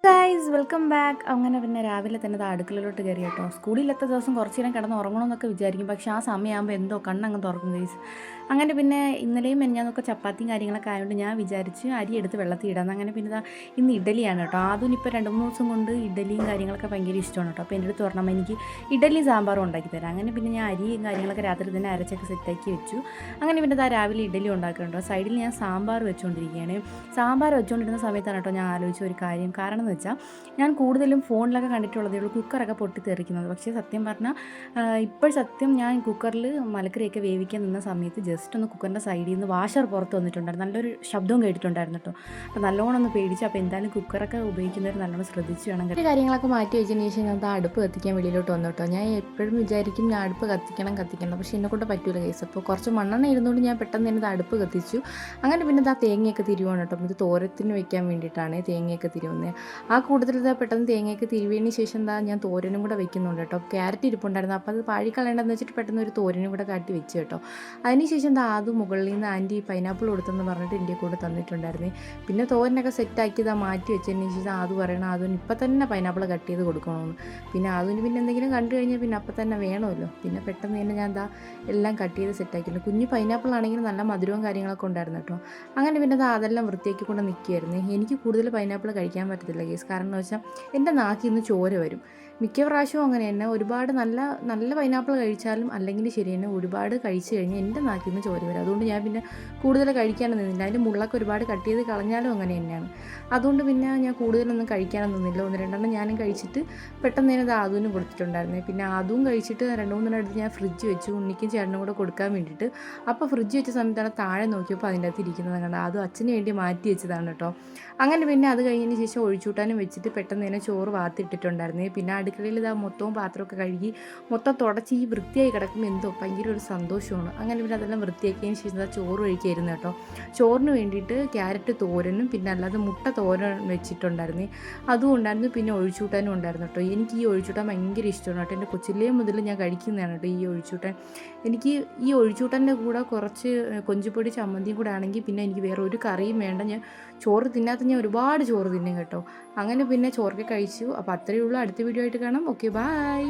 Guys welcome back. അങ്ങനെ പിന്നെ രാവിലെ തന്നെ അടുക്കളയിലോട്ട് കയറി കേട്ടോ. സ്കൂളിലെത്ത ദിവസം കുറച്ച് നേരം കിടന്ന് ഉറങ്ങണമെന്നൊക്കെ വിചാരിക്കും, പക്ഷേ ആ സമയമാകുമ്പോൾ എന്തോ കണ്ണങ്ങ് തുറക്കും ഗൈസ്. അങ്ങനെ പിന്നെ ഇന്നലെയും മെഞ്ഞാന്നൊക്കെ ചപ്പാത്തിയും കാര്യങ്ങളൊക്കെ ആയതുകൊണ്ട് ഞാൻ വിചാരിച്ച് അരി എടുത്ത് വെള്ളത്തിൽ ഇടാന്ന്. അങ്ങനെ പിന്നെ ഇന്ന് ഇഡലിയാണ് കേട്ടോ. ആദ്യം ഇപ്പോൾ 2-3 ദിവസം കൊണ്ട് ഇഡലിയും കാര്യങ്ങളൊക്കെ ഭയങ്കര ഇഷ്ടമാണ് കേട്ടോ. അപ്പോൾ എൻ്റെ അടുത്ത് പറഞ്ഞാൽ എനിക്ക് ഇഡലിയും സാമ്പാറും ഉണ്ടാക്കി തരാം. അങ്ങനെ പിന്നെ ഞാൻ അരിയും കാര്യങ്ങളൊക്കെ രാത്രി തന്നെ അരച്ചൊക്കെ സെറ്റാക്കി വെച്ചു. അങ്ങനെ പിന്നെ രാവിലെ ഇഡലി ഉണ്ടാക്കുന്നുണ്ടോ. സൈഡിൽ ഞാൻ സാമ്പാർ വെച്ചുകൊണ്ടിരിക്കുകയാണ്. സാമ്പാർ വെച്ചുകൊണ്ടിരുന്ന സമയത്താണ് കേട്ടോ ഞാൻ ആലോചിച്ച ഒരു കാര്യം. കാരണം വെച്ചാൽ ഞാൻ കൂടുതലും ഫോണിലൊക്കെ കണ്ടിട്ടുള്ളതേ ഉള്ളൂ കുക്കറൊക്കെ പൊട്ടിത്തെറിക്കുന്നത്. പക്ഷേ സത്യം പറഞ്ഞാൽ സത്യം ഞാൻ കുക്കറിൽ മലക്കറിയൊക്കെ വേവിക്കാൻ നിന്ന സമയത്ത് ജസ്റ്റ് ഒന്ന് കുക്കറിൻ്റെ സൈഡിൽ നിന്ന് വാഷർ പുറത്ത് വന്നിട്ടുണ്ടായിരുന്നു. നല്ലൊരു ശബ്ദവും കേട്ടിട്ടുണ്ടായിരുന്നു കേട്ടോ. അപ്പോൾ നല്ലോണം ഒന്ന് പേടിച്ചു. അപ്പോൾ എന്തായാലും കുക്കറൊക്കെ ഉപയോഗിക്കുന്നവർ നല്ലോണം ശ്രദ്ധിച്ചു വേണം. ഈ കാര്യങ്ങളൊക്കെ മാറ്റി വെച്ചതിന് ശേഷം ഞാൻ അടുപ്പ് കത്തിക്കാൻ വെളിയിലോട്ട് വന്നു കേട്ടോ. ഞാൻ എപ്പോഴും വിചാരിക്കും ഞാൻ അടുപ്പ് കത്തിക്കണം, പക്ഷേ എന്നെക്കൊണ്ട് പറ്റൂല കേസ്. അപ്പോൾ കുറച്ച് മണ്ണെണ്ണ ഇരുന്നുകൊണ്ട് ഞാൻ പെട്ടെന്ന് തന്നെ അടുപ്പ് കത്തിച്ചു. അങ്ങനെ പിന്നെ തേങ്ങയൊക്കെ തിരുവാണ് കേട്ടോ. ഇത് തോരത്തിന് വെക്കാൻ വേണ്ടിയിട്ടാണ് തേങ്ങയൊക്കെ തിരുവുന്നത്. ആ കൂടുതൽ പെട്ടെന്ന് തേങ്ങയൊക്കെ തിരുവിയതിന് ശേഷം ഞാൻ തോരനും കൂടെ വെക്കുന്നുണ്ട് കേട്ടോ. ക്യാരറ്റ് ഇരിപ്പുണ്ടായിരുന്നു, അപ്പോൾ അത് പാഴിക്കളയേണ്ടെന്ന് വെച്ചിട്ട് പെട്ടെന്ന് ഒരു തോരനും കൂടെ കാട്ടി വെച്ച് കേട്ടോ. അതിനുശേഷം അത് മുകളിൽ നിന്ന് ആൻറ്റി പൈനാപ്പിൾ കൊടുത്തെന്ന് പറഞ്ഞിട്ട് എൻ്റെ കൂടെ തന്നിട്ടുണ്ടായിരുന്നു. പിന്നെ തോരനൊക്കെ സെറ്റാക്കി മാറ്റി വെച്ചതിന് ശേഷം അത് പറയണം അതിന് ഇപ്പം തന്നെ പൈനാപ്പിൾ കട്ട് ചെയ്ത് കൊടുക്കണമെന്ന്. പിന്നെ അതിന് പിന്നെ എന്തെങ്കിലും കണ്ടു കഴിഞ്ഞാൽ പിന്നെ അപ്പം തന്നെ വേണമല്ലോ. പിന്നെ പെട്ടെന്ന് തന്നെ ഞാൻ എല്ലാം കട്ട് ചെയ്ത് സെറ്റാക്കിയിട്ടുണ്ട്. കുഞ്ഞ് പൈനാപ്പിൾ ആണെങ്കിൽ നല്ല മധുരവും കാര്യങ്ങളൊക്കെ ഉണ്ടായിരുന്നു കേട്ടോ. അങ്ങനെ പിന്നെ അതെല്ലാം വൃത്തിയാക്കി കൊണ്ട് നിൽക്കുകയായിരുന്നു. എനിക്ക് കൂടുതൽ പൈനാപ്പിൾ കഴിക്കാൻ പറ്റത്തില്ല കേസ്. കാരണം എന്ന് വെച്ചാൽ എൻ്റെ നാക്കിൽ നിന്ന് ചോര വരും. മിക്ക പ്രാവശ്യവും അങ്ങനെ തന്നെ. ഒരുപാട് നല്ല നല്ല പൈനാപ്പിൾ കഴിച്ചാലും അല്ലെങ്കിൽ ശരി തന്നെ ഒരുപാട് കഴിച്ച് കഴിഞ്ഞാൽ എൻ്റെ നാക്കിൽ നിന്ന് ചോര വരും. അതുകൊണ്ട് ഞാൻ പിന്നെ കൂടുതൽ കഴിക്കാനും നിന്നില്ല. അതിൻ്റെ മുള്ളൊക്കെ ഒരുപാട് കട്ട് ചെയ്ത് കളഞ്ഞാലും അങ്ങനെ തന്നെയാണ്. അതുകൊണ്ട് പിന്നെ ഞാൻ കൂടുതലൊന്നും കഴിക്കാനും നിന്നില്ല. 1-2 ഞാനും കഴിച്ചിട്ട് പെട്ടെന്ന് തന്നെ ആദൂനും കൊടുത്തിട്ടുണ്ടായിരുന്നു. പിന്നെ അതും കഴിച്ചിട്ട് 2-3 എടുത്ത് ഞാൻ ഫ്രിഡ്ജ് വെച്ചു, ഉണ്ണിക്കും ചേട്ടനും കൂടെ കൊടുക്കാൻ വേണ്ടിയിട്ട്. അപ്പോൾ ഫ്രിഡ്ജ് വെച്ച സമയത്താണ് താഴെ നോക്കിയപ്പോൾ അതിൻ്റെ അകത്ത് ഇരിക്കുന്നത് കണ്ടത്. അതും അച്ഛന് വേണ്ടി മാറ്റി വെച്ചതാണ് കേട്ടോ. അങ്ങനെ പിന്നെ അത് കഴിഞ്ഞതിന് ശേഷം ഒഴിച്ചൂട്ടാനും വെച്ചിട്ട് പെട്ടെന്ന് തന്നെ ചോറ് വാർത്തിട്ടിട്ടുണ്ടായിരുന്നു. പിന്നെ അടുക്കളയിൽ മൊത്തവും പാത്രമൊക്കെ കഴുകി മൊത്തം തുടച്ച് ഈ വൃത്തിയായി കിടക്കുമ്പോൾ എന്തോ ഭയങ്കര ഒരു സന്തോഷമാണ്. അങ്ങനെ പിന്നെ അതെല്ലാം വൃത്തിയാക്കിയതിന് ശേഷം ചോറ് കഴിക്കായിരുന്നു കേട്ടോ. ചോറിന് വേണ്ടിയിട്ട് ക്യാരറ്റ് തോരനും പിന്നെ അല്ലാതെ മുട്ട തോരൻ വെച്ചിട്ടുണ്ടായിരുന്നു, അതും ഉണ്ടായിരുന്നു. പിന്നെ ഒഴിച്ചൂട്ടാനും ഉണ്ടായിരുന്നു കേട്ടോ. എനിക്ക് ഈ ഒഴിച്ചൂട്ടാൻ ഭയങ്കര ഇഷ്ടമാണ് കേട്ടോ. എൻ്റെ കൊച്ചിലേ മുതൽ ഞാൻ കഴിക്കുന്നതാണ് കേട്ടോ ഈ ഒഴിച്ചൂട്ടാൻ. എനിക്ക് ഈ ഒഴിച്ചൂട്ടാൻ്റെ കൂടെ കുറച്ച് കൊഞ്ചുപൊടി ചമ്മന്തിയും കൂടെ ആണെങ്കിൽ പിന്നെ എനിക്ക് വേറെ ഒരു കറിയും വേണ്ട. ഞാൻ ചോറ് തിന്നാത്ത ഞാൻ ഒരുപാട് ചോറ് തിന്നും കേട്ടോ. അങ്ങനെ പിന്നെ ചോറൊക്കെ കഴിച്ചു. അപ്പോൾ അത്രയേ ഉള്ളൂ. അടുത്ത വീഡിയോ ആയിട്ട് കാണാം. Okay, by.